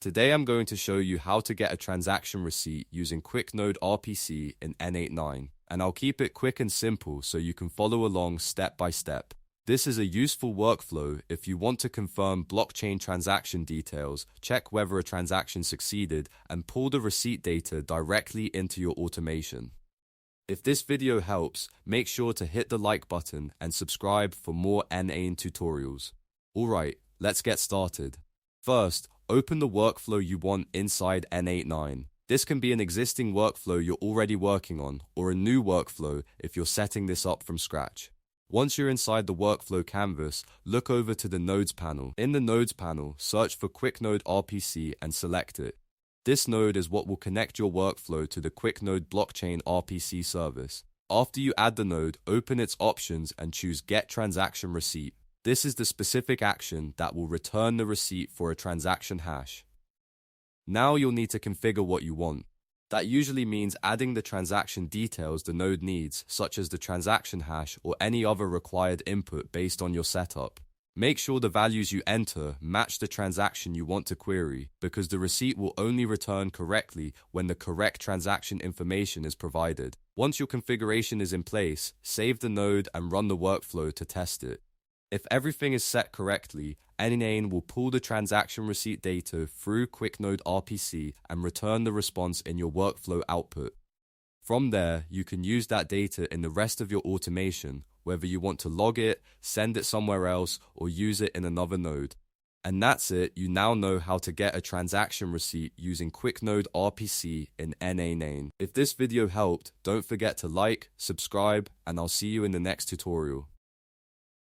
Today I'm going to show you how to get a transaction receipt using QuickNode RPC in n8n, and I'll keep it quick and simple so you can follow along step by step. This is a useful workflow if you want to confirm blockchain transaction details, check whether a transaction succeeded, and pull the receipt data directly into your automation. If this video helps, make sure to hit the like button and subscribe for more n8n tutorials. Alright, let's get started. First, open the workflow you want inside n8n. This can be an existing workflow you're already working on, or a new workflow if you're setting this up from scratch. Once you're inside the workflow canvas, look over to the Nodes panel. In the Nodes panel, search for QuickNode RPC and select it. This node is what will connect your workflow to the QuickNode blockchain RPC service. After you add the node, open its options and choose Get Transaction Receipt. This is the specific action that will return the receipt for a transaction hash. Now you'll need to configure what you want. That usually means adding the transaction details the node needs, such as the transaction hash or any other required input based on your setup. Make sure the values you enter match the transaction you want to query, because the receipt will only return correctly when the correct transaction information is provided. Once your configuration is in place, save the node and run the workflow to test it. If everything is set correctly, n8n will pull the transaction receipt data through QuickNode RPC and return the response in your workflow output. From there, you can use that data in the rest of your automation, whether you want to log it, send it somewhere else, or use it in another node. And that's it, you now know how to get a transaction receipt using QuickNode RPC in n8n. If this video helped, don't forget to like, subscribe, and I'll see you in the next tutorial.